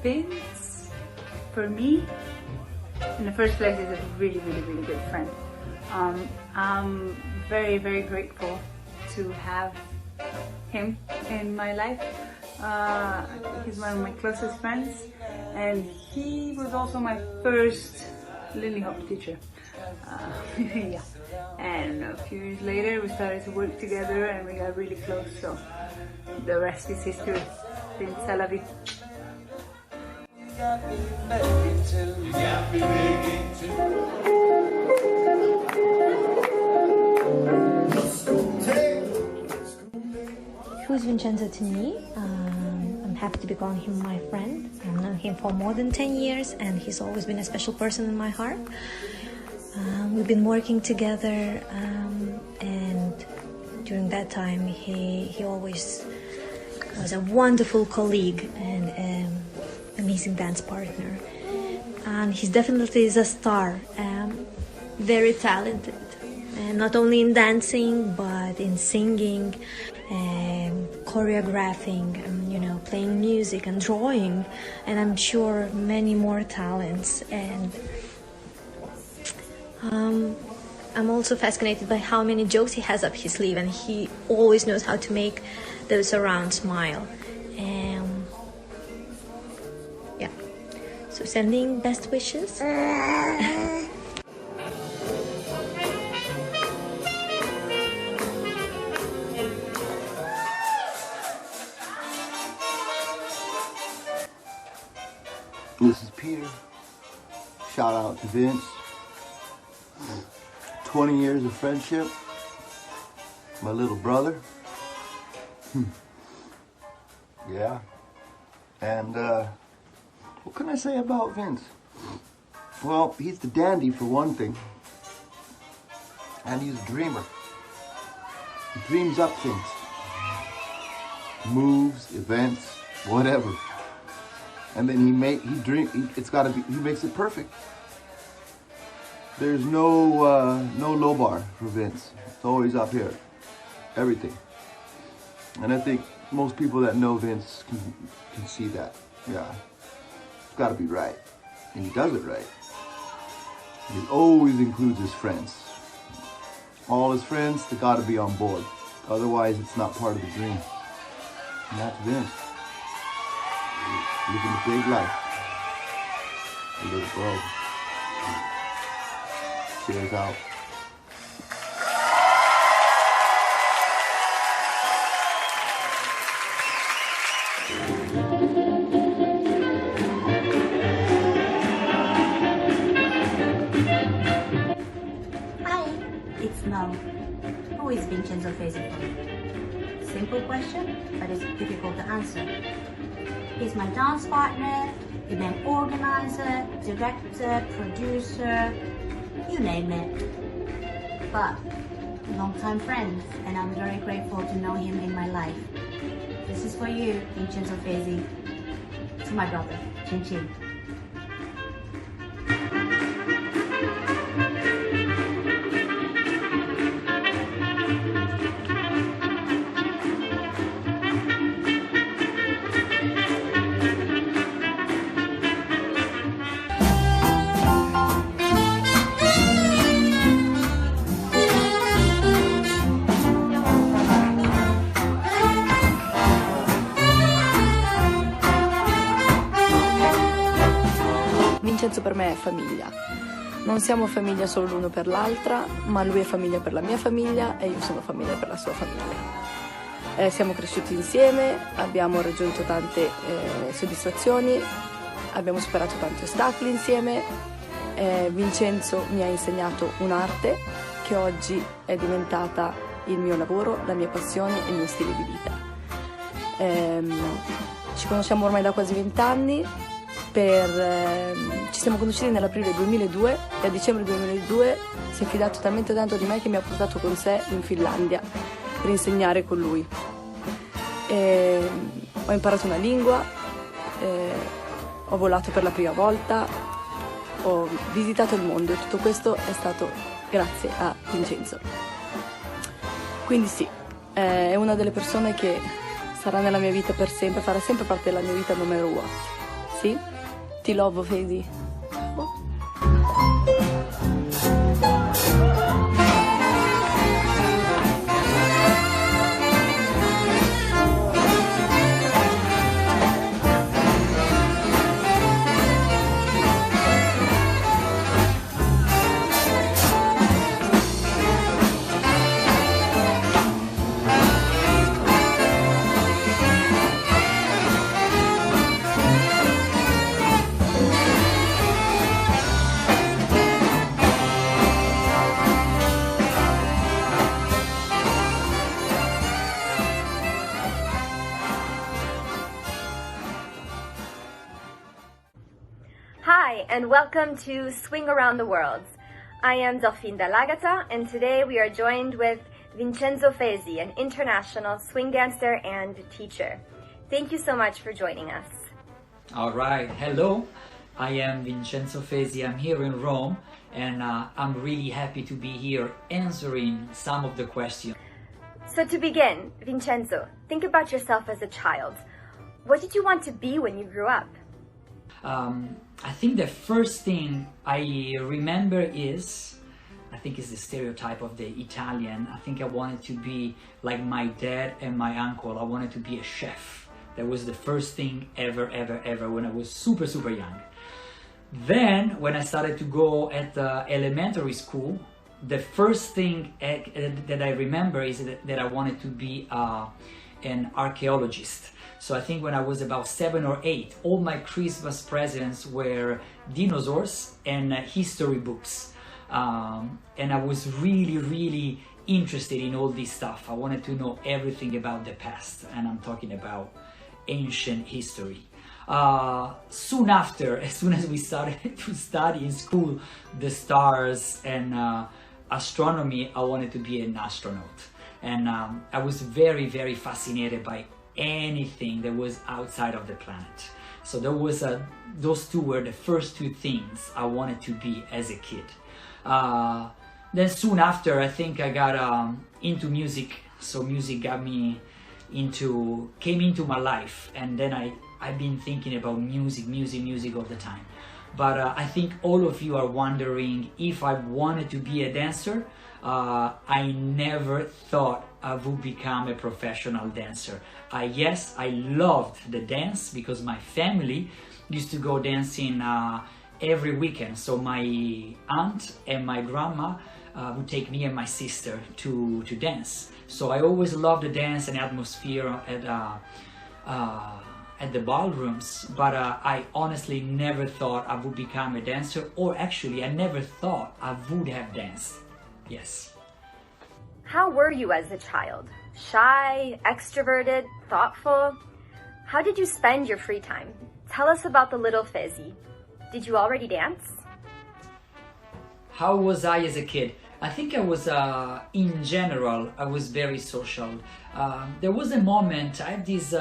Vince, for me, in the first place, is a really good friend. I'm very grateful to have him in my life. He's one of my closest friends, and he was also my first Lindy Hop teacher. Yeah. And a few years later we started to work together and we got really close, so the rest is history. Vince, I love you. Who's Vincenzo to me? I'm happy to be calling him my friend. I've known him for more than 10 years and he's always been a special person in my heart. We've been working together and during that time he always was a wonderful colleague and amazing dance partner. And he definitely is a star, very talented, and not only in dancing but in singing, choreographing, playing music and drawing, and I'm sure many more talents. And I'm also fascinated by how many jokes he has up his sleeve, and he always knows how to make those around smile. Yeah, so sending best wishes. This is Peter. Shout out to Vince. 20 years of friendship. My little brother. Yeah. And what can I say about Vince? Well, he's the dandy for one thing. And he's a dreamer. He dreams up things. Moves, events, whatever. And then he makes it perfect. There's no low bar for Vince. It's always up here. Everything. And I think most people that know Vince can see that. Yeah. It's gotta be right. And he does it right. He always includes his friends. All his friends, they gotta be on board. Otherwise, it's not part of the dream. And that's Vince. Living a big life. A little bro. Cheers out. Hi, it's Mel. Who is Vicenzo Fesi? Simple question, but it's difficult to answer. He's my dance partner, event organizer, director, producer, you name it. But long-time friends, and I'm very grateful to know him in my life. This is for you, Vincenzo Fesi. To my brother, Chin Chin. Vincenzo per me è famiglia. Non siamo famiglia solo l'uno per l'altra, ma lui è famiglia per la mia famiglia e io sono famiglia per la sua famiglia. Siamo cresciuti insieme, abbiamo raggiunto tante soddisfazioni, abbiamo superato tanti ostacoli insieme. Vincenzo mi ha insegnato un'arte che oggi è diventata il mio lavoro, la mia passione e il mio stile di vita. Ci conosciamo ormai da quasi 20 anni. Ci siamo conosciuti nell'aprile 2002 e a dicembre 2002 si è fidato talmente tanto di me che mi ha portato con sé in Finlandia per insegnare con lui. Ho imparato una lingua, ho volato per la prima volta, ho visitato il mondo e tutto questo è stato grazie a Vincenzo. Quindi sì, è una delle persone che sarà nella mia vita per sempre, farà sempre parte della mia vita no matter what. Sì? Ti lovo, Fesi. Ciao. Hi, and welcome to Swing Around the World. I am Delphine Dall'Agata, and today we are joined with Vincenzo Fesi, an international swing dancer and teacher. Thank you so much for joining us. All right, hello, I am Vicenzo Fesi. I'm here in Rome, and I'm really happy to be here answering some of the questions. So to begin, Vincenzo, think about yourself as a child. What did you want to be when you grew up? I think the first thing I remember is, I think it's the stereotype of the Italian. I think I wanted to be like my dad and my uncle. I wanted to be a chef. That was the first thing ever when I was super young. Then when I started to go at the elementary school, the first thing that I remember is that I wanted to be an archaeologist. So I think when I was about 7 or 8, all my Christmas presents were dinosaurs and history books. And I was really interested in all this stuff. I wanted to know everything about the past, and I'm talking about ancient history. Soon after, as soon as we started to study in school the stars and astronomy, I wanted to be an astronaut. And I was very fascinated by anything that was outside of the planet. So there was those two were the first two things I wanted to be as a kid. Then soon after, I think I got into music. So music came into my life, and then I've been thinking about music all the time. But I think all of you are wondering if I wanted to be a dancer. I never thought I would become a professional dancer. Yes, I loved the dance because my family used to go dancing every weekend. So my aunt and my grandma would take me and my sister to dance. So I always loved the dance and atmosphere at the ballrooms, but I honestly never thought I would become a dancer, or actually I never thought I would have danced. Yes. How were you as a child? Shy, extroverted, thoughtful? How did you spend your free time? Tell us about the little Fesi. Did you already dance? How was I as a kid? I think I was, in general, I was very social. There was a moment, I have this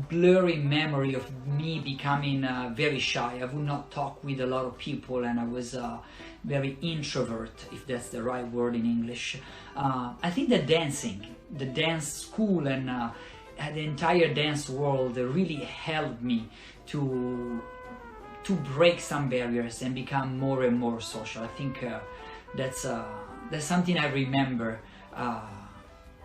blurry memory of me becoming very shy. I would not talk with a lot of people, and I was very introvert, if that's the right word in English. I think that dancing, the dance school and the entire dance world really helped me to break some barriers and become more and more social. I think that's something I remember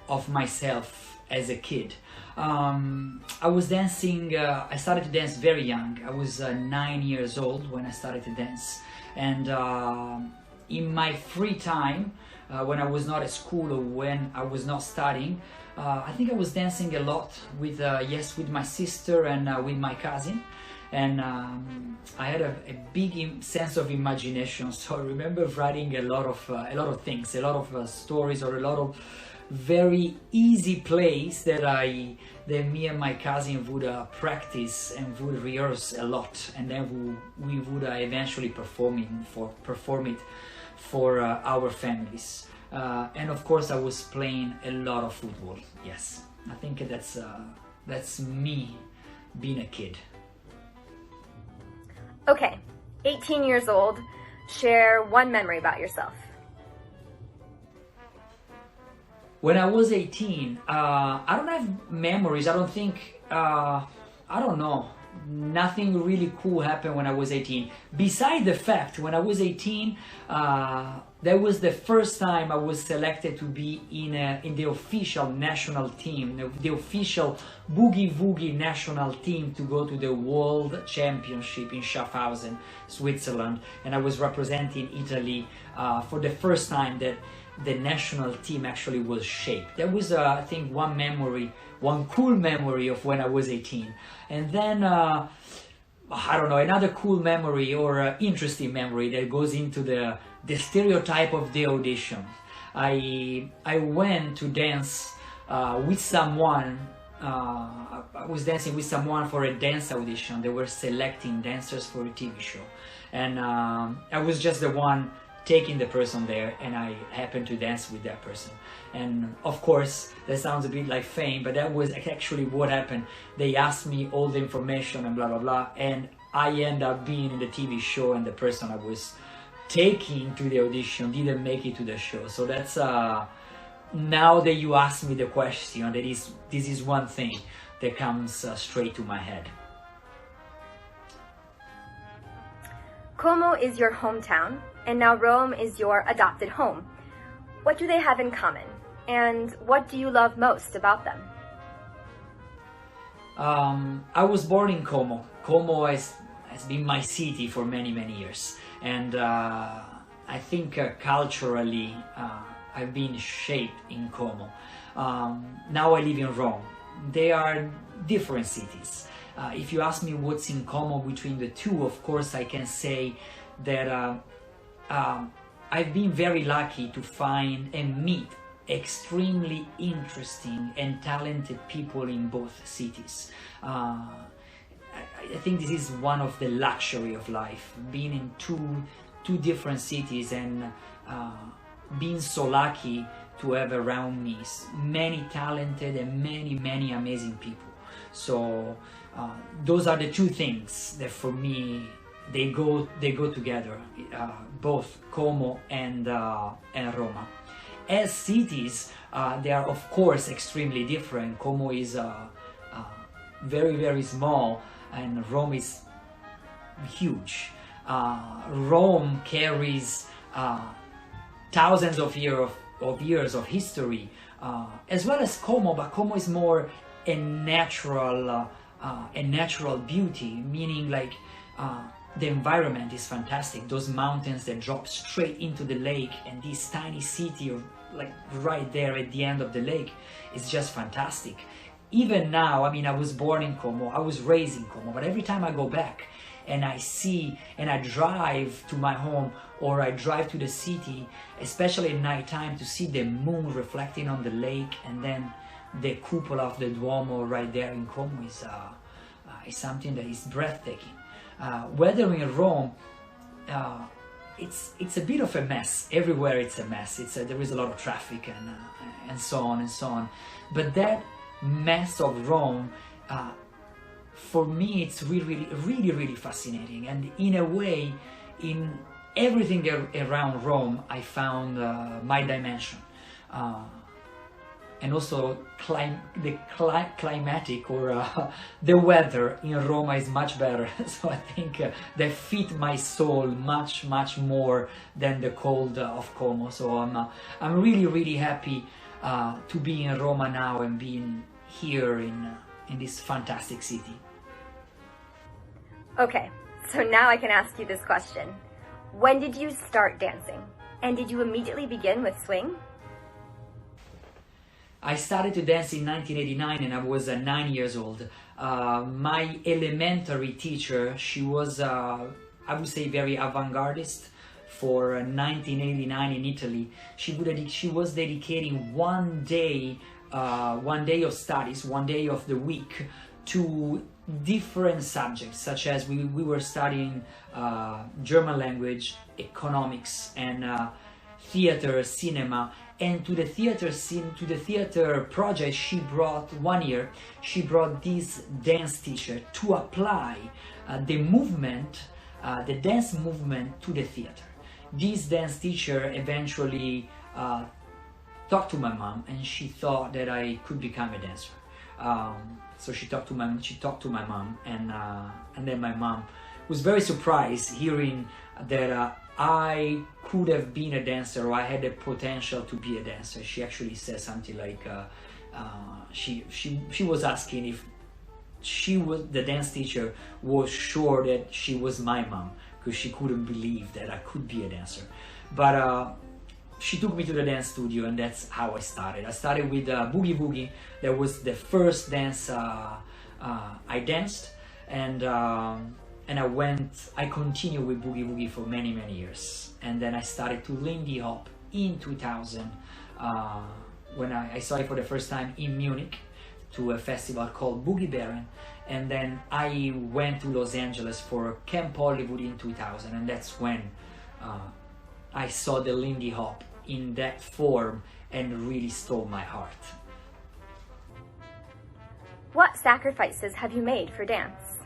of myself as a kid. I was dancing, I started to dance very young. I was 9 years old when I started to dance. And in my free time, when I was not at school or when I was not studying, I think I was dancing a lot with, with my sister and with my cousin. And I had a big sense of imagination, so I remember writing a lot of things, a lot of stories, or a lot of very easy plays that me and my cousin would practice and would rehearse a lot, and then we would eventually perform it for our families. And of course, I was playing a lot of football. Yes, I think that's me being a kid. Okay, 18 years old, share one memory about yourself. When I was 18, I don't have memories. I don't think, I don't know. nothing really cool happened when I was 18. Besides the fact, when I was 18, that was the first time I was selected to be in the official national team, the official Boogie Woogie national team to go to the World Championship in Schaffhausen, Switzerland. And I was representing Italy for the first time that the national team actually was shaped. That was, I think, one cool memory of when I was 18. And then, I don't know, another cool memory or interesting memory that goes into the stereotype of the audition. I went to dance with someone. I was dancing with someone for a dance audition. They were selecting dancers for a TV show. And I was just the one taking the person there, and I happened to dance with that person. And of course, that sounds a bit like fame, but that was actually what happened. They asked me all the information and blah blah blah, and I end up being in the TV show, and the person I was taking to the audition didn't make it to the show. So that's now that you ask me the question, this is one thing that comes straight to my head. Como is your hometown, and now Rome is your adopted home. What do they have in common, and what do you love most about them? I was born in Como. Como has been my city for many years, and I think culturally I've been shaped in Como. Now I live in Rome. They are different cities. If you ask me what's in common between the two, of course I can say that I've been very lucky to find and meet extremely interesting and talented people in both cities. I think this is one of the luxury of life, being in two different cities and being so lucky to have around me many talented and many amazing people. So those are the two things that for me they go together, both Como and Roma. As cities, they are of course extremely different. Como is very small, and Rome is huge. Rome carries thousands of years of history, as well as Como, but Como is more a natural beauty, meaning like the environment is fantastic. Those mountains that drop straight into the lake, and this tiny city like right there at the end of the lake is just fantastic. Even now, I mean, I was born in Como, I was raised in Como, but every time I go back and I see and I drive to my home or I drive to the city, especially at night time, to see the moon reflecting on the lake and then the cupola of the Duomo right there in Como is something that is breathtaking. Whether in Rome, it's a bit of a mess. Everywhere it's a mess. There is a lot of traffic and so on and so on. But that mess of Rome, for me, it's really fascinating. And in a way, in everything around Rome, I found my dimension. And also the climatic or the weather in Roma is much better. So I think they fit my soul much more than the cold of Como. So I'm really happy to be in Roma now and being here in this fantastic city. Okay, so now I can ask you this question. When did you start dancing? And did you immediately begin with swing? I started to dance in 1989 and I was 9 years old. My elementary teacher, she was, I would say, very avant-gardist. For 1989 in Italy, she was dedicating one day of studies, one day of the week, to different subjects, such as we were studying German language, economics, and theater, cinema. And to the theater project, she brought this dance teacher to apply the dance movement to the theater. This dance teacher eventually talked to my mom, and she thought that I could become a dancer. So she talked to my mom, and then my mom was very surprised hearing that I could have been a dancer, or I had the potential to be a dancer. She actually said something like, she was asking if the dance teacher was sure that she was my mom, because she couldn't believe that I could be a dancer. But she took me to the dance studio, and that's how I started. I started with Boogie Woogie. That was the first dance I danced, and I continued with Boogie Woogie for many, many years. And then I started to Lindy Hop in 2000, when I saw it for the first time in Munich, to a festival called Boogie Baron. And then I went to Los Angeles for Camp Hollywood in 2000, and that's when I saw the Lindy Hop in that form and really stole my heart. What sacrifices have you made for dance?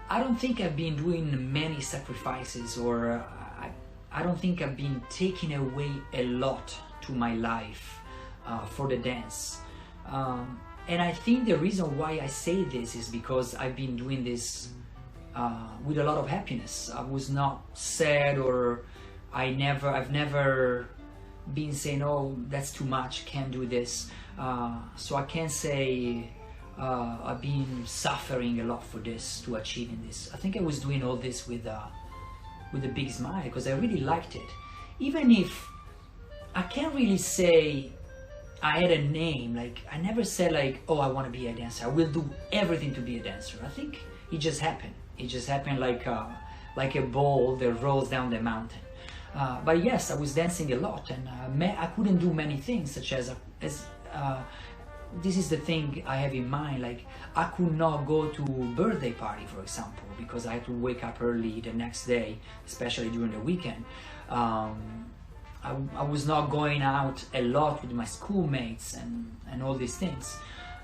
I don't think I've been doing many sacrifices, or I don't think I've been taking away a lot to my life for the dance. And I think the reason why I say this is because I've been doing this with a lot of happiness. I was not sad, or I've never been saying, oh, that's too much, can't do this. So I can't say I've been suffering a lot for this, to achieving this. I think I was doing all this with a big smile, because I really liked it. Even if I can't really say I had a name, like I never said like, oh, I want to be a dancer, I will do everything to be a dancer. I think it just happened. It just happened like a ball that rolls down the mountain. But yes, I was dancing a lot, and I couldn't do many things, such as this is the thing I have in mind, like I could not go to birthday party, for example, because I had to wake up early the next day, especially during the weekend. I was not going out a lot with my schoolmates and all these things,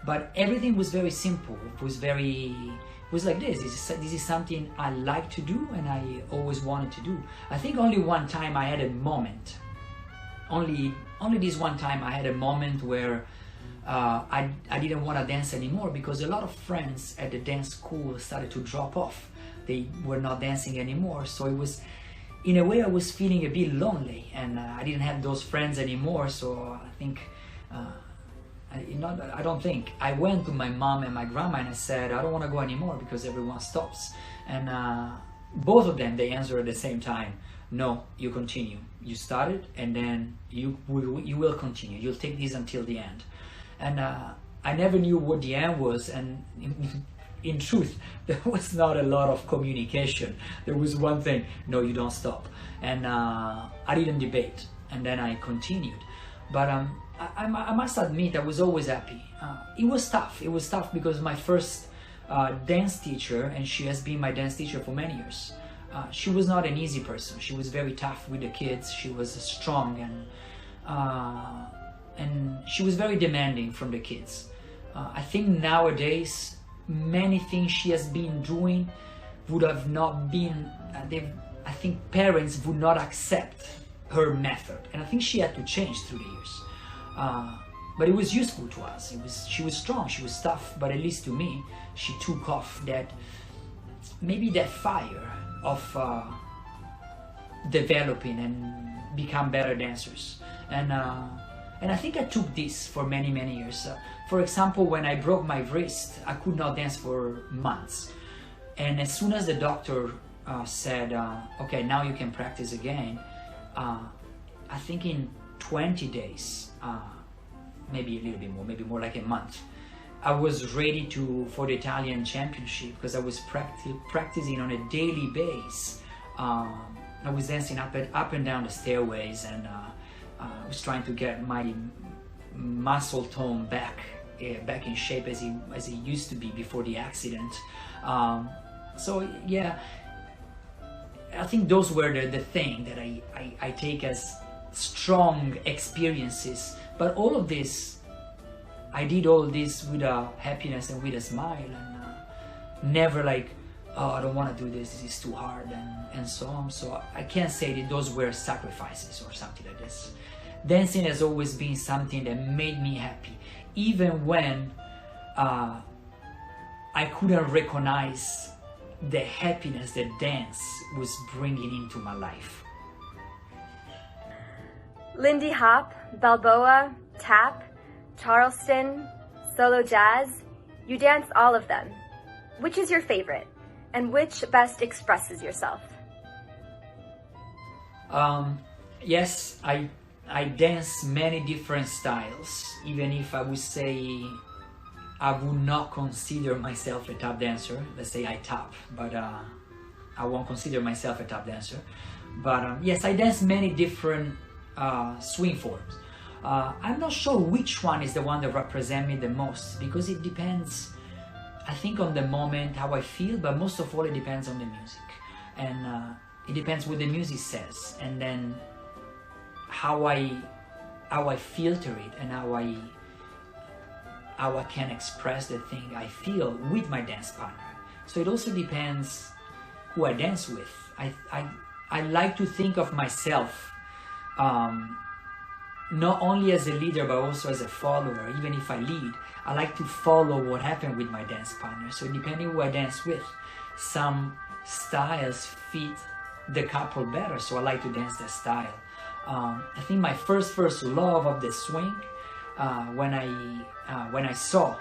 but everything was very simple. It was like this is something I like to do, and I always wanted to do. I think only one time I had a moment, only this one time I had a moment where I didn't want to dance anymore, because a lot of friends at the dance school started to drop off. They were not dancing anymore, so it was, in a way, I was feeling a bit lonely, and I didn't have those friends anymore. So I think, I don't think, I went to my mom and my grandma and I said, I don't want to go anymore because everyone stops. And both of them, they answered at the same time, no, you continue. You started, and then you will continue. You'll take this until the end. And I never knew what the end was, and in truth, there was not a lot of communication. There was one thing, no, you don't stop. And I didn't debate, and then I continued. But I must admit, I was always happy. It was tough. It was tough because my first dance teacher, and she has been my dance teacher for many years, she was not an easy person. She was very tough with the kids. She was strong, and she was very demanding from the kids. I think nowadays, many things she has been doing would have not been, I think parents would not accept her method. And I think she had to change through the years. But it was useful to us. She was strong, she was tough, but at least to me, she took off maybe that fire of developing and become better dancers. And I think I took this for many, many years. For example, when I broke my wrist, I could not dance for months. And as soon as the doctor said, okay, now you can practice again, I think in 20 days, maybe a little bit more, maybe more like a month, I was ready for the Italian championship, because I was practicing on a daily basis. I was dancing up and down the stairways, and I was trying to get my muscle tone back in shape as it used to be before the accident. So yeah, I think those were the thing that I take as strong experiences. But all of this, I did all this with a happiness and with a smile, and never like, oh, I don't want to do this, this is too hard, and so on. So I can't say that those were sacrifices or something like this. dancing has always been something that made me happy, even when I couldn't recognize the happiness that dance was bringing into my life. Lindy Hop, Balboa, Tap, Charleston, Solo Jazz, you dance all of them. Which is your favorite, and which best expresses yourself? Yes, I dance many different styles, even if I would say I would not consider myself a tap dancer. Let's say I tap, but I won't consider myself a tap dancer. But yes, I dance many different swing forms. I'm not sure which one is the one that represents me the most, because it depends, I think, on the moment, how I feel, but most of all it depends on the music. And it depends what the music says, and then how I filter it, and how I can express the thing I feel with my dance partner. So it also depends who I dance with. I like to think of myself not only as a leader but also as a follower. Even if I lead, I like to follow what happened with my dance partner. So depending who I dance with, some styles fit the couple better, so I like to dance that style. I think my first love of the swing, when I saw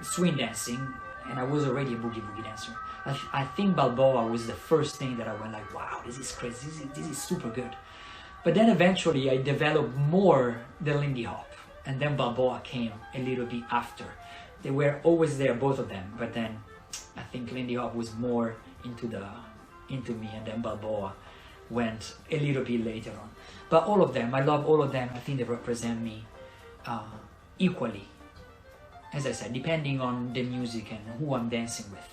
swing dancing, and I was already a boogie dancer, I think Balboa was the first thing that I went like, wow, this is crazy, this is super good. But then eventually I developed more the Lindy Hop, and then Balboa came a little bit after. They were always there, both of them, but then I think Lindy Hop was more into me, and then Balboa went a little bit later on. But all of them, I love all of them. I think they represent me equally, as I said, depending on the music and who I'm dancing with.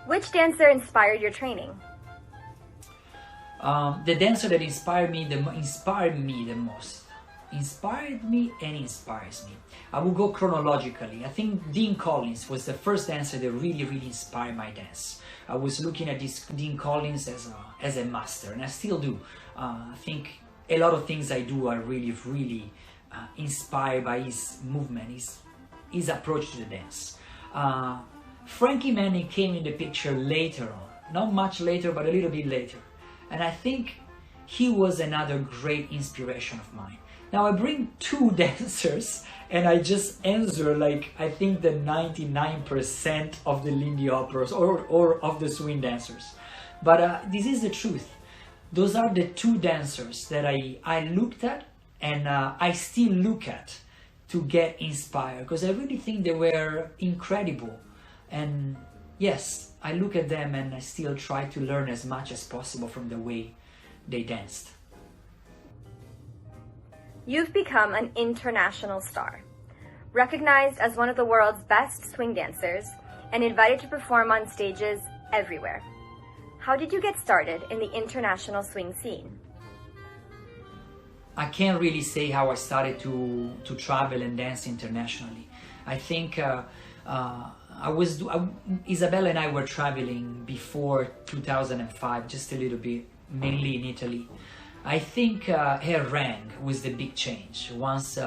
Which dancer inspired your training? The dancer that inspired me and inspires me. I will go chronologically. I think Dean Collins was the first dancer that really inspired my dance. I was looking at this Dean Collins as a master, and I still do. I think a lot of things I do are really inspired by his movement, his approach to the dance. Frankie Manning came in the picture later on, not much later, but a little bit later. And I think he was another great inspiration of mine. Now I bring two dancers and I just answer like I think the 99% of the Lindy Hoppers or of the swing dancers. But this is the truth. Those are the two dancers that I looked at and I still look at to get inspired, because I really think they were incredible. And yes, I look at them and I still try to learn as much as possible from the way they danced. You've become an international star, recognized as one of the world's best swing dancers and invited to perform on stages everywhere. How did you get started in the international swing scene? I can't really say how I started to travel and dance internationally. I think Isabella and I were traveling before 2005, just a little bit, mainly in Italy. I think her rank was the big change. Once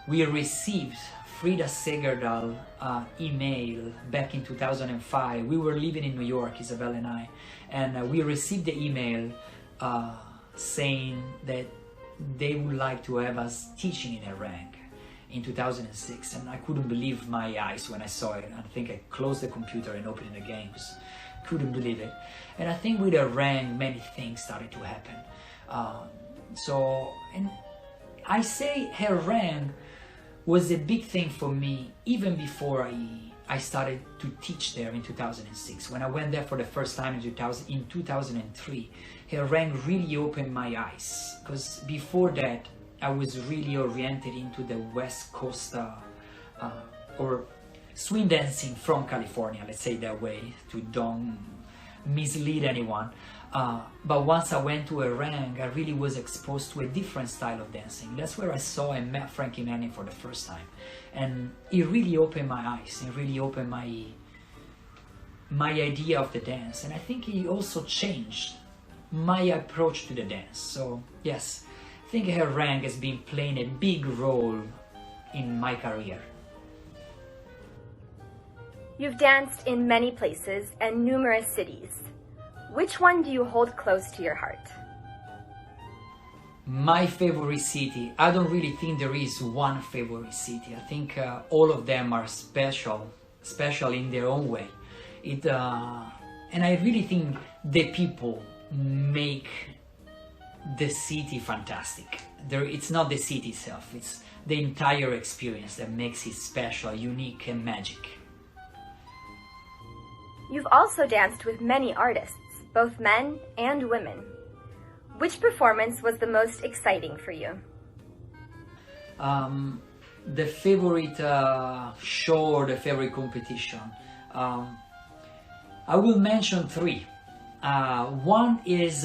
we received Frida Segerdal email back in 2005, we were living in New York, Isabella and I, and we received the email saying that they would like to have us teaching in Harangue in 2006, and I couldn't believe my eyes when I saw it. I think I closed the computer and opened it again because I couldn't believe it. And I think with Harangue many things started to happen. And I say Harangue was a big thing for me even before I started to teach there in 2006. When I went there for the first time in 2003, Harangue really opened my eyes, because before that I was really oriented into the West Coast or swing dancing from California, let's say that way, to don't mislead anyone. But once I went to Harangue, I really was exposed to a different style of dancing. That's where I saw and met Frankie Manning for the first time. And it really opened my eyes, it really opened my idea of the dance. And I think it also changed my approach to the dance. So yes, I think Harangue has been playing a big role in my career. You've danced in many places and numerous cities. Which one do you hold close to your heart? My favorite city, I don't really think there is one favorite city. I think all of them are special in their own way. And I really think the people make the city fantastic. It's not the city itself, it's the entire experience that makes it special, unique and magic. You've also danced with many artists, both men and women. Which performance was the most exciting for you? The favorite show or the favorite competition? I will mention three. One is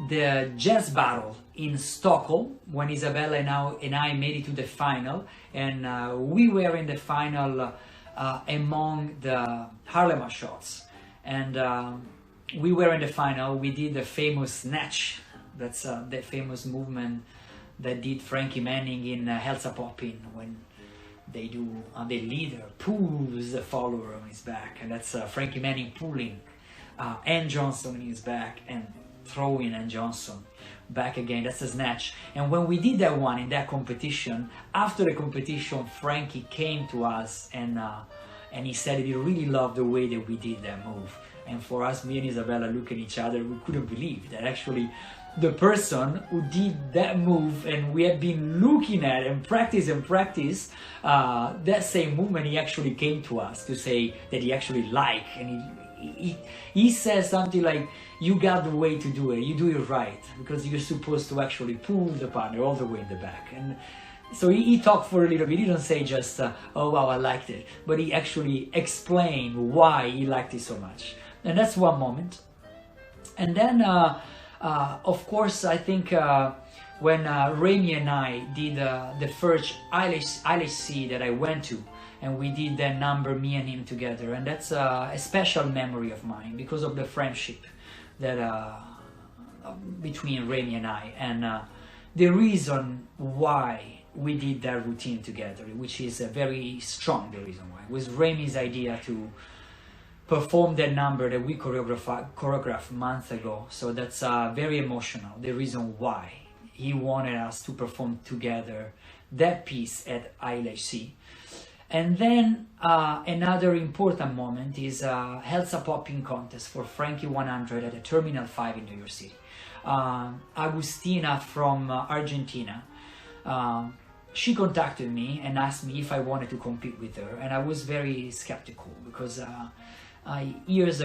the jazz battle in Stockholm, when Isabella and I made it to the final, and we were in the final among the Harlem Shots, and we were in the final. We did the famous snatch. That's the famous movement that did Frankie Manning in Helsa Poppin, when they do the leader pulls the follower on his back, and that's Frankie Manning pulling Ann Johnson on his back and throwing Ann Johnson back again. That's a snatch. And when we did that one in that competition, after the competition, Frankie came to us and he said he really loved the way that we did that move. And for us, me and Isabella looked at each other, we couldn't believe that actually the person who did that move and we had been looking at and practice that same movement, he actually came to us to say that he actually liked, and he says something like, you got the way to do it, you do it right, because you're supposed to actually pull the partner all the way in the back. And so he talked for a little bit. He didn't say just, oh wow, I liked it, but he actually explained why he liked it so much. And that's one moment. And then, of course, I think when Remy and I did the first ILHC that I went to, and we did that number, me and him together, and that's a special memory of mine because of the friendship that between Remy and I, and the reason why we did that routine together, which is a very strong, the reason why, was Remy's idea to perform that number that we choreographed months ago. So that's very emotional, the reason why he wanted us to perform together that piece at ILHC. And then another important moment is Helsa Popping contest for Frankie 100 at the Terminal 5 in New York City. Agustina from Argentina, she contacted me and asked me if I wanted to compete with her, and I was very skeptical because years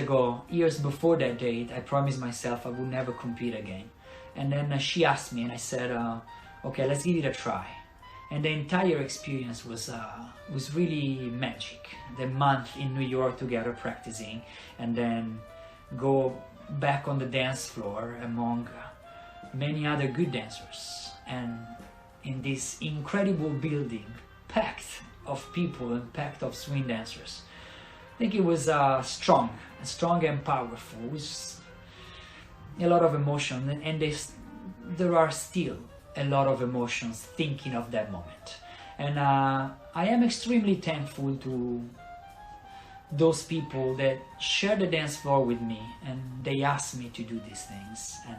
before that date, I promised myself I would never compete again. And then she asked me and I said, okay, let's give it a try. And the entire experience was really magic. The month in New York together practicing, and then go back on the dance floor among many other good dancers, and in this incredible building packed of people and packed of swing dancers. I think it was strong and powerful, with a lot of emotion, and there are still a lot of emotions thinking of that moment. And I am extremely thankful to those people that share the dance floor with me, and they asked me to do these things, and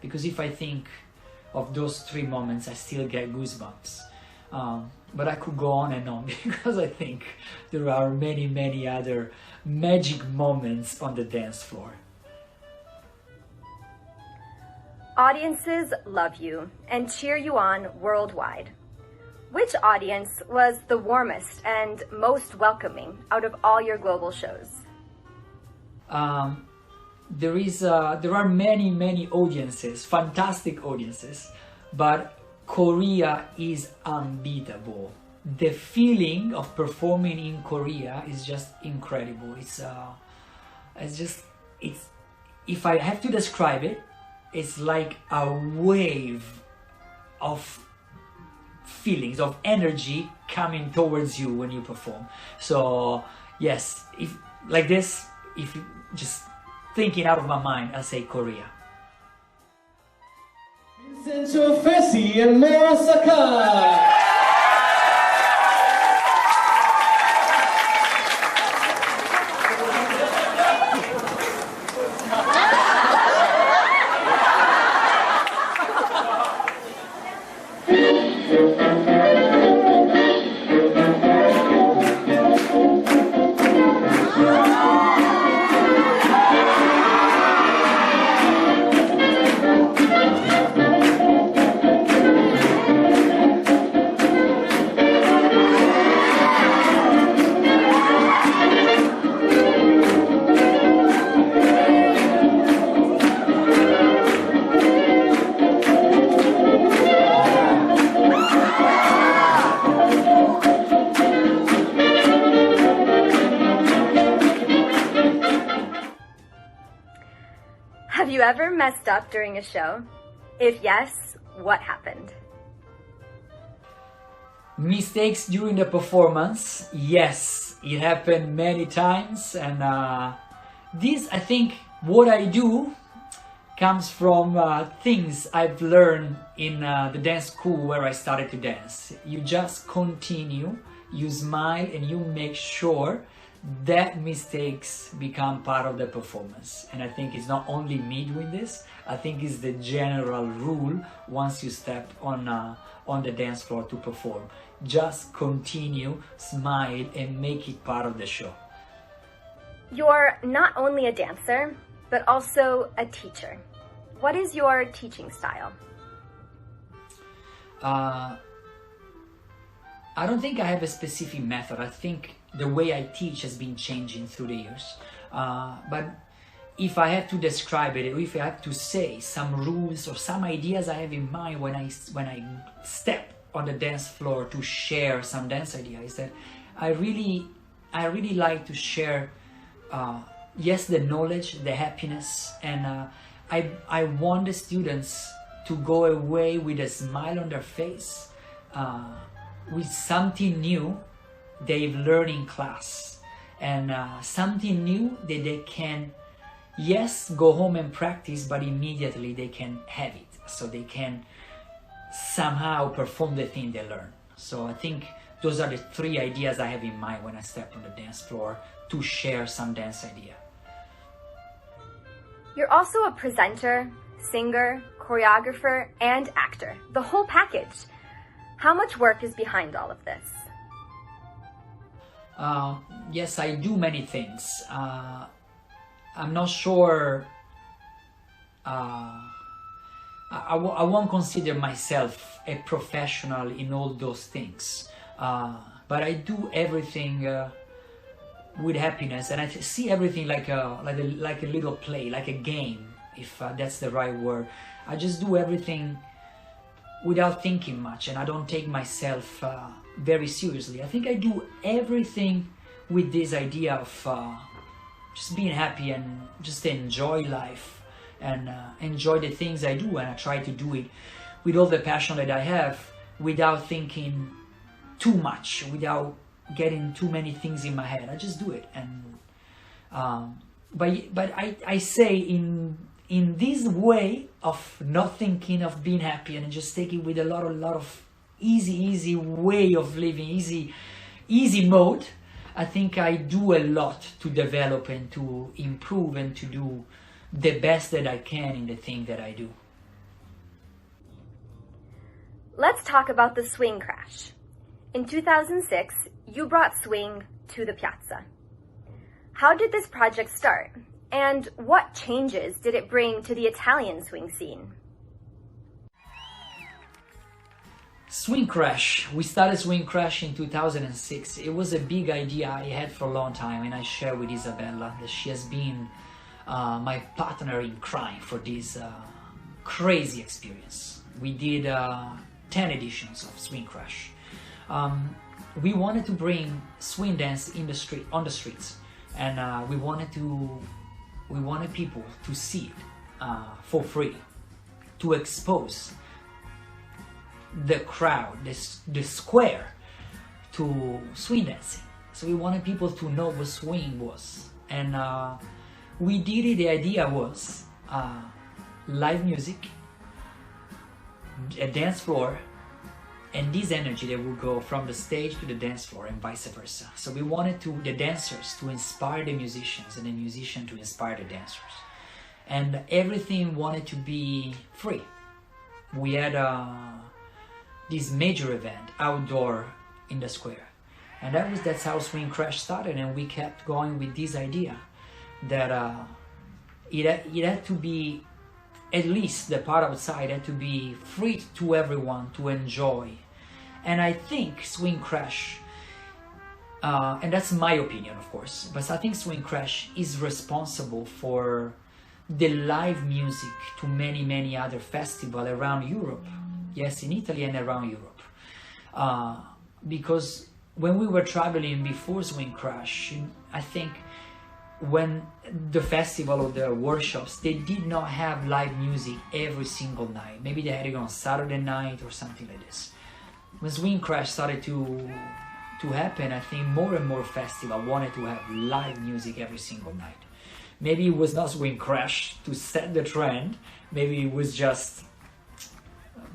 because if I think of those 3 moments, I still get goosebumps. But I could go on and on because I think there are many, many other magic moments on the dance floor. Audiences love you and cheer you on worldwide. Which audience was the warmest and most welcoming out of all your global shows? There are many audiences, fantastic audiences, but Korea is unbeatable. The feeling of performing in Korea is just incredible. It's if I have to describe it, it's like a wave of feelings, of energy coming towards you when you perform. So yes, if like this, if you just thinking out of my mind, I'll say Korea. Vicenzo Fesi and Mora Sakai. Have you ever messed up during a show? If yes, what happened? Mistakes during the performance, yes, it happened many times, and this, I think, what I do comes from things I've learned in the dance school where I started to dance. You just continue, you smile, and you make sure that mistakes become part of the performance. And I think it's not only me doing this, I think it's the general rule once you step on the dance floor to perform. Just continue, smile, and make it part of the show. You're not only a dancer, but also a teacher. What is your teaching style? I don't think I have a specific method. I think the way I teach has been changing through the years. But if I have to describe it, or if I have to say some rules or some ideas I have in mind when I step on the dance floor to share some dance ideas, is that I really like to share, yes, the knowledge, the happiness, and I want the students to go away with a smile on their face, with something new they've learned in class, and something new that they can, yes, go home and practice, but immediately they can have it, so they can somehow perform the thing they learn. So I think those are the 3 ideas I have in mind when I step on the dance floor to share some dance idea. You're also a presenter, singer, choreographer, and actor, the whole package. How much work is behind all of this? Yes, I do many things. I'm not sure. I won't consider myself a professional in all those things, but I do everything with happiness, and I see everything like a little play, like a game, if that's the right word. I just do everything without thinking much, and I don't take myself very seriously. I think I do everything with this idea of just being happy and just enjoy life and enjoy the things I do, and I try to do it with all the passion that I have without thinking too much, without getting too many things in my head. I just do it, and but I say in this way of not thinking, of being happy, and just take it with a lot of easy way of living, easy mode. I think I do a lot to develop and to improve and to do the best that I can in the thing that I do. Let's talk about the swing crash. In 2006, you brought swing to the piazza. How did this project start? And what changes did it bring to the Italian swing scene? Swing Crash. We started Swing Crash in 2006. It was a big idea I had for a long time, and I shared with Isabella that she has been my partner in crime for this crazy experience. We did 10 editions of Swing Crash. We wanted to bring swing dance in the street, on the streets, and we wanted people to see it for free, to expose the crowd, the square, to swing dancing. So we wanted people to know what swing was, and we did it. The idea was live music, a dance floor, and this energy that will go from the stage to the dance floor and vice versa. So we wanted the dancers to inspire the musicians and the musician to inspire the dancers. And everything wanted to be free. We had this major event outdoor in the square. And that's how Swing Crash started, and we kept going with this idea that it had to be, at least the part outside had to be free to everyone to enjoy. And I think Swing Crash, and that's my opinion of course, but I think Swing Crash is responsible for the live music to many other festivals around Europe. Yes, in Italy and around Europe. Because when we were traveling before Swing Crash, I think when the festival or the workshops, they did not have live music every single night. Maybe they had it on Saturday night or something like this. When Swing Crash started to happen, I think more and more festivals wanted to have live music every single night. Maybe it was not Swing Crash to set the trend, maybe it was just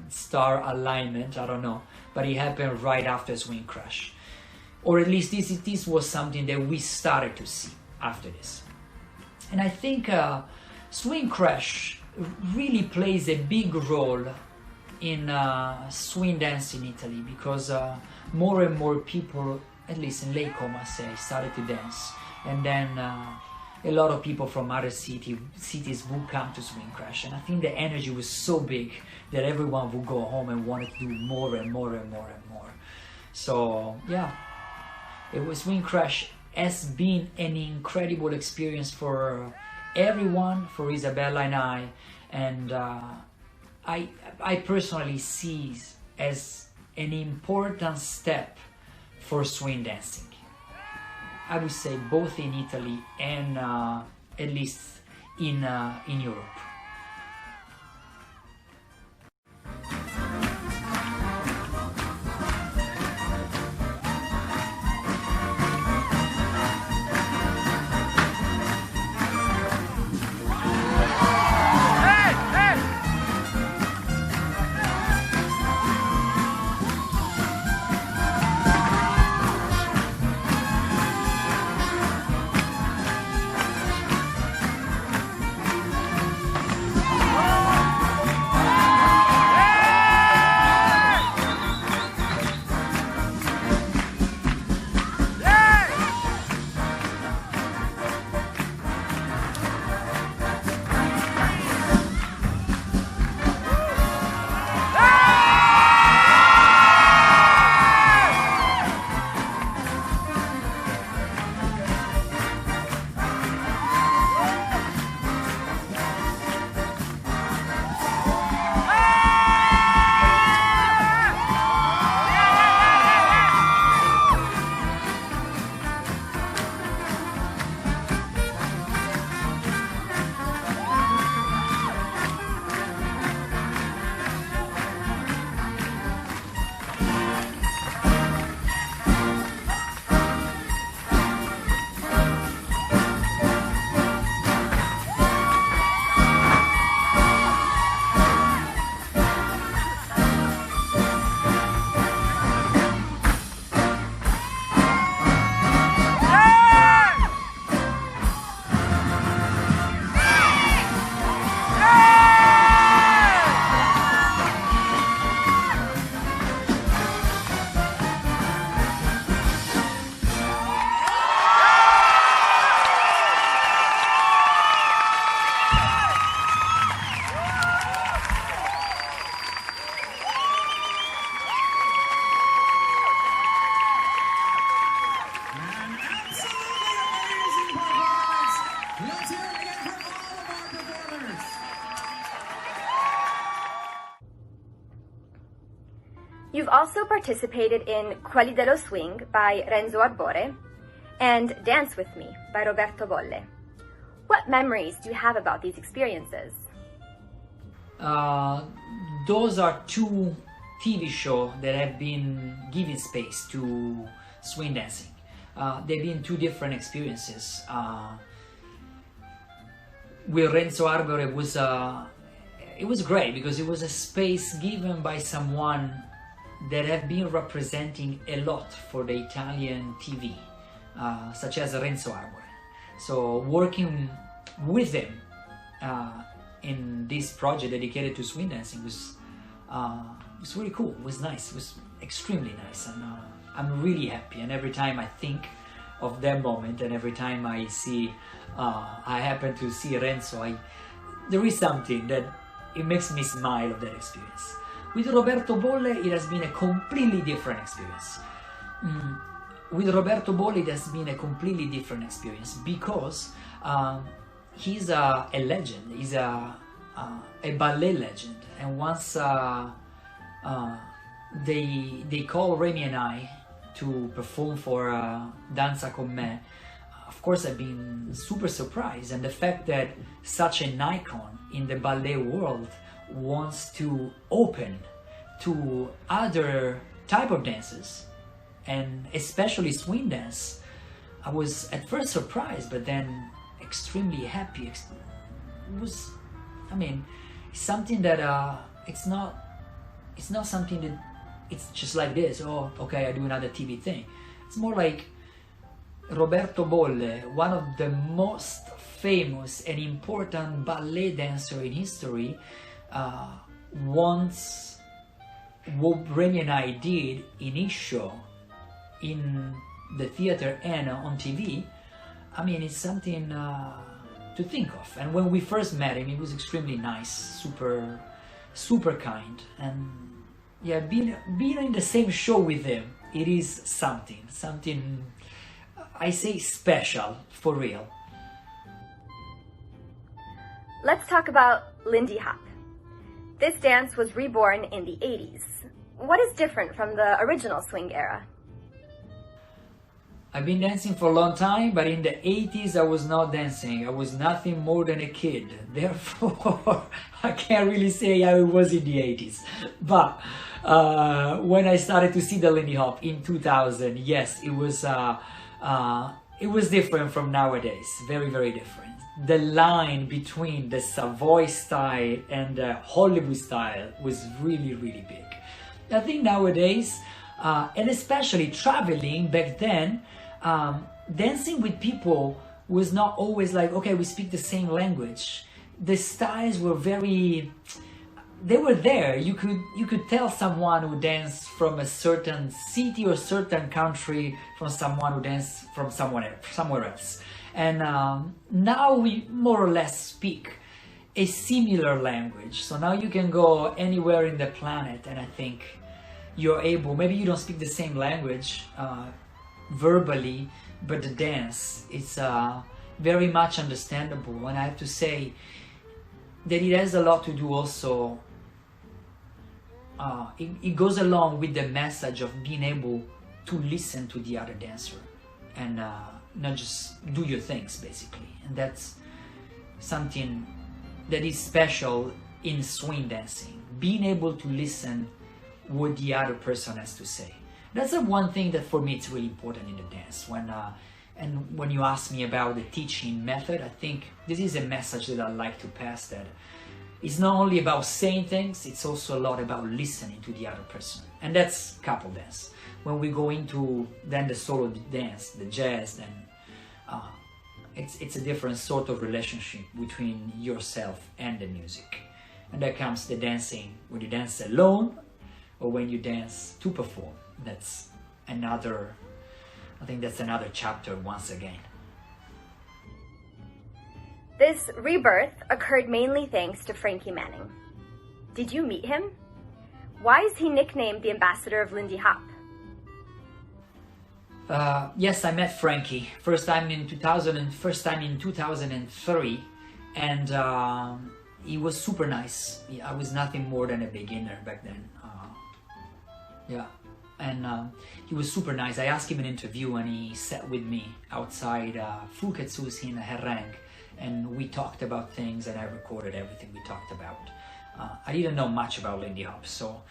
star alignment, I don't know, but it happened right after Swing Crash. Or at least this was something that we started to see after this. And I think Swing Crash really plays a big role in swing dance in Italy, because more and more people, at least in Lake Como, started to dance. And then a lot of people from other cities would come to Swing Crash, and I think the energy was so big that everyone would go home and wanted to do more and more and more and more. So yeah, Swing Crash has been an incredible experience for everyone, for Isabella and I, and I personally see it as an important step for swing dancing. I would say both in Italy and at least in Europe. You've also participated in Cualidar Swing by Renzo Arbore and Dance With Me by Roberto Bolle. What memories do you have about these experiences? Those are two TV shows that have been given space to swing dancing. They've been two different experiences. With Renzo Arbore, it was great because it was a space given by someone that have been representing a lot for the Italian TV, such as Renzo Arbore. So working with him in this project dedicated to swing dancing was really cool. It was nice. It was extremely nice, and I'm really happy. And every time I think of that moment, and every time I see, I happen to see Renzo, there is something that it makes me smile of that experience. With Roberto Bolle, it has been a completely different experience. With Roberto Bolle, it has been a completely different experience because he's a legend. He's a ballet legend, and once they call Remy and I to perform for Danza Con Me, of course I've been super surprised, and the fact that such an icon in the ballet world wants to open to other type of dances, and especially swing dance, I was at first surprised, but then extremely happy. It was, I mean, something that it's not something that it's just like this. Oh, okay, I do another TV thing. It's more like Roberto Bolle, one of the most famous and important ballet dancer in history, wants what Remy and I did in his show in the theater and on TV. I mean, it's something to think of. And when we first met him, he was extremely nice, super kind, and yeah, being in the same show with him, it is something I say special, for real. Let's talk about Lindy Hop. This dance was reborn in the 80s. What is different from the original swing era? I've been dancing for a long time, but in the 80s I was not dancing. I was nothing more than a kid. Therefore, I can't really say how it was in the 80s. But when I started to see the Lindy Hop in 2000, yes, it was different from nowadays. Very, very different. The line between the Savoy style and the Hollywood style was really, really big. I think nowadays, and especially traveling back then, dancing with people was not always like, okay, we speak the same language. The styles were they were there. You could tell someone who danced from a certain city or certain country from someone who danced from somewhere else. And now we more or less speak a similar language. So now you can go anywhere in the planet, and I think you're able, maybe you don't speak the same language verbally, but the dance is very much understandable. And I have to say that it has a lot to do also, it goes along with the message of being able to listen to the other dancer and not just do your things, basically. And that's something that is special in swing dancing, being able to listen what the other person has to say. That's the one thing that for me it's really important in the dance. When you ask me about the teaching method, I think this is a message that I like to pass, that it's not only about saying things, it's also a lot about listening to the other person. And that's couple dance. When we go into then the solo dance, the jazz, then it's a different sort of relationship between yourself and the music. And there comes the dancing, when you dance alone or when you dance to perform. That's another, I think that's another chapter once again. This rebirth occurred mainly thanks to Frankie Manning. Did you meet him? Why is he nicknamed the ambassador of Lindy Hop? Yes, I met Frankie first time in 2003, and he was super nice. I was nothing more than a beginner back then. Yeah, and he was super nice. I asked him an interview and he sat with me outside Fuketsu's in Herreng, and we talked about things and I recorded everything we talked about. I didn't know much about Lindy Hop, so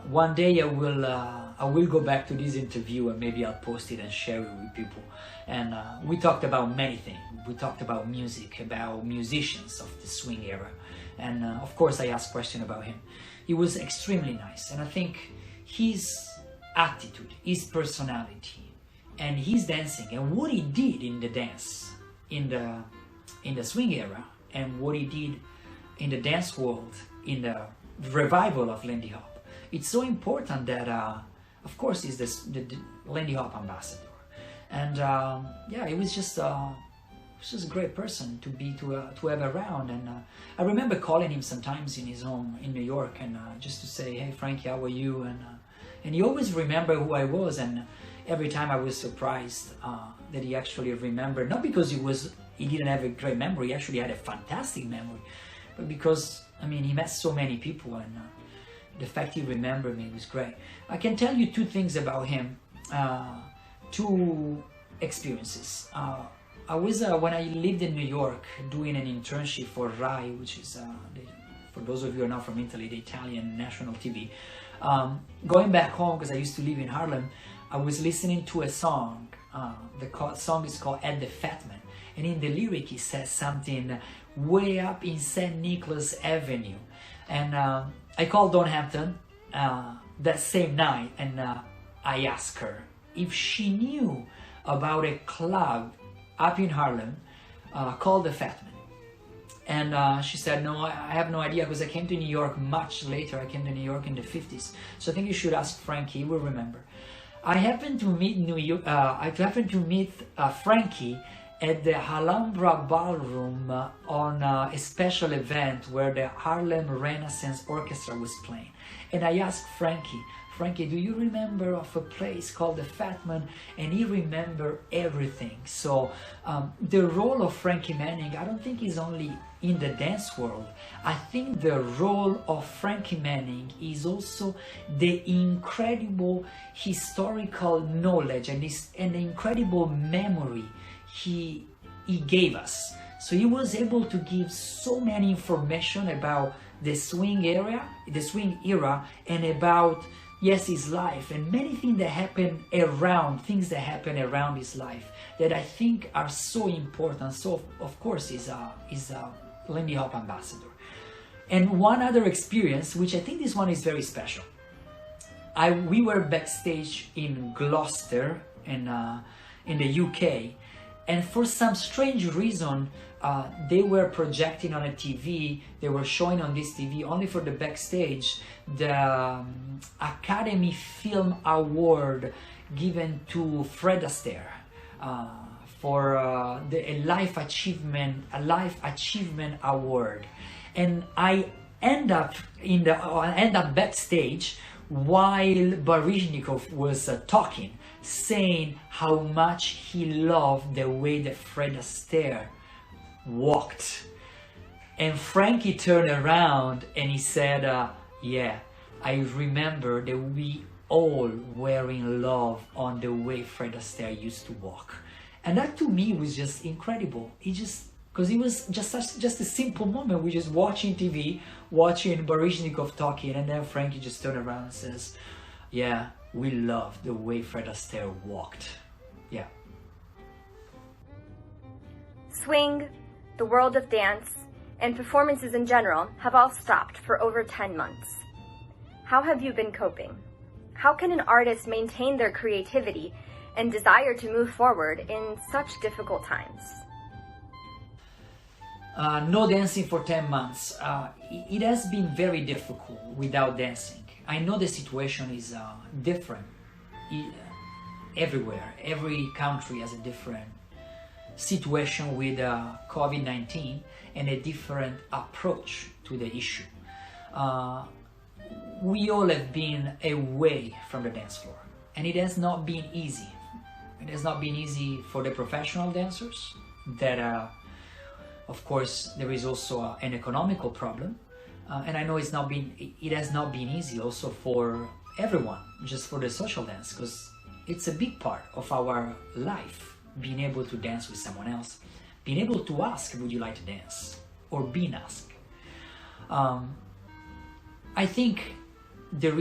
one day I will go back to this interview and maybe I'll post it and share it with people. And we talked about many things. We talked about music, about musicians of the swing era, and of course I asked questions about him. He was extremely nice, and I think his attitude, his personality, and his dancing, and what he did in the dance, in the swing era, and what he did in the dance world, in the revival of Lindy Hop. It's so important that, of course, he's the Lindy Hop ambassador. And yeah, it was just a great person to have around. And I remember calling him sometimes in his home in New York, and just to say, "Hey Frankie, how are you?" And he always remembered who I was, and every time I was surprised that he actually remembered, not because he didn't have a great memory, he actually had a fantastic memory, but because, I mean, he met so many people, and the fact he remembered me was great. I can tell you two things about him, two experiences. I was, when I lived in New York, doing an internship for RAI, which is, for those of you who are not from Italy, the Italian national TV. Going back home, because I used to live in Harlem, I was listening to a song. The song is called "At the Fat Man," and in the lyric it says something way up in St. Nicholas Avenue. And I called Dawn Hampton that same night, and I asked her if she knew about a club up in Harlem called the Fat Man. And she said, "No, I have no idea, because I came to New York much later. I came to New York in the 50s. So I think you should ask Frankie, he will remember." I happened to meet Frankie at the Alhambra Ballroom on a special event where the Harlem Renaissance Orchestra was playing. And I asked Frankie, "Do you remember of a place called the Fat Man?" And he remembered everything. So the role of Frankie Manning, I don't think is only in the dance world. I think the role of Frankie Manning is also the incredible historical knowledge and the incredible memory he gave us. So he was able to give so many information about the swing era, and about, yes, his life, and many things that happen around his life that I think are so important. So of course he's a Lindy Hop ambassador. And one other experience, which I think this one is very special. We were backstage in Gloucester in the UK, and for some strange reason they were projecting on a TV, they were showing on this TV only for the backstage the Academy Film Award given to Fred Astaire for a life achievement award. And I end up backstage while Baryshnikov was talking, saying how much he loved the way that Fred Astaire walked. And Frankie turned around and he said, "Yeah, I remember that we all were in love on the way Fred Astaire used to walk." And that to me was just incredible. Because it was just a simple moment. We're just watching TV, watching Baryshnikov talking, and then Frankie just turned around and says, "Yeah, we love the way Fred Astaire walked." Yeah. Swing, the world of dance, and performances in general have all stopped for over 10 months. How have you been coping? How can an artist maintain their creativity and desire to move forward in such difficult times? No dancing for 10 months. It has been very difficult without dancing. I know the situation is different everywhere. Every country has a different situation with COVID-19 and a different approach to the issue. We all have been away from the dance floor, and it has not been easy. It has not been easy for the professional dancers that of course, there is also an economical problem, and I know it has not been easy also for everyone just for the social dance, because it's a big part of our life, being able to dance with someone else, being able to ask, would you like to dance, or being asked. I think there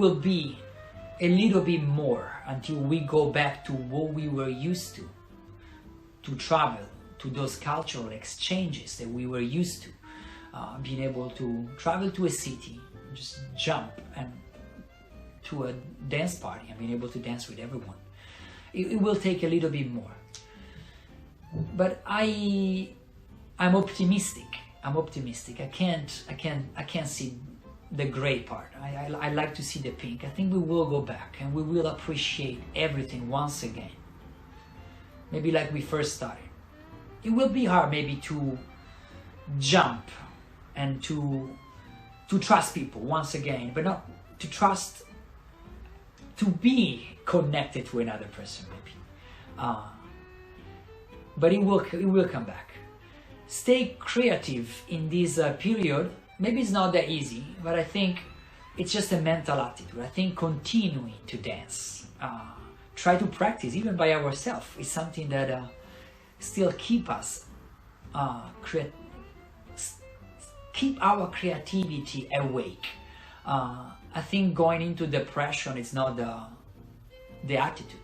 will be a little bit more until we go back to what we were used to travel, to those cultural exchanges that we were used to, being able to travel to a city, just jump and to a dance party and being able to dance with everyone. It will take a little bit more, but I'm optimistic. I'm optimistic. I can't see the gray part. I like to see the pink. I think we will go back and we will appreciate everything once again. Maybe like we first started. It will be hard maybe to jump and to trust people once again, but not to trust, to be connected to another person maybe. But it will come back. Stay creative in this period. Maybe it's not that easy, but I think it's just a mental attitude. I think continuing to dance, try to practice even by ourselves is something that still keep us, keep our creativity awake. I think going into depression is not the attitude.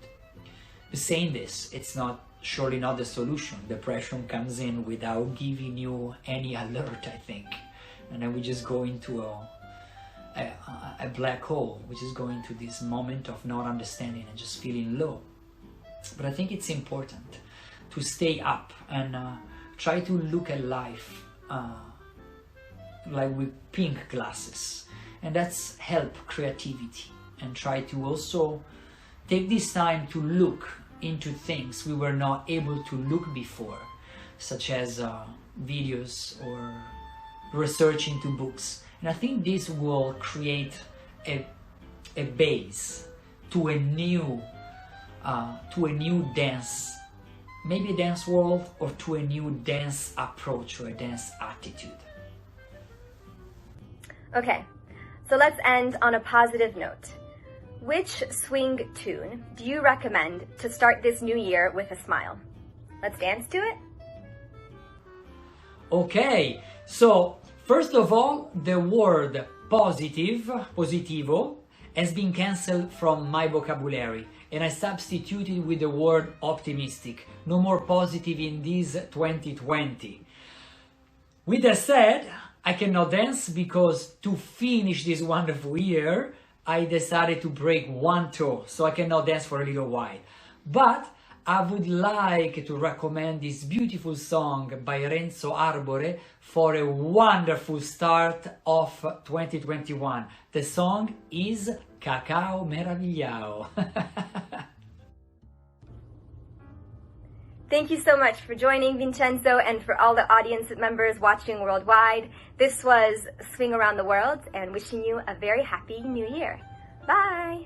Saying this, it's surely not the solution. Depression comes in without giving you any alert, I think. And then we just go into a black hole, which is going to this moment of not understanding and just feeling low. But I think it's important to stay up and try to look at life like with pink glasses, and that's help creativity, and try to also take this time to look into things we were not able to look before, such as videos or research into books. And I think this will create a base to a new dance, maybe a dance world, or to a new dance approach or a dance attitude. Okay, so let's end on a positive note. Which swing tune do you recommend to start this new year with a smile? Let's dance to it. Okay, so first of all, the word positivo, has been cancelled from my vocabulary, and I substituted with the word optimistic. No more positive in this 2020. With that said, I cannot dance because to finish this wonderful year, I decided to break one toe, so I cannot dance for a little while. But I would like to recommend this beautiful song by Renzo Arbore for a wonderful start of 2021. The song is Cacao Meravigliao. Thank you so much for joining, Vincenzo, and for all the audience members watching worldwide. This was Swing Around the World, and wishing you a very happy new year. Bye!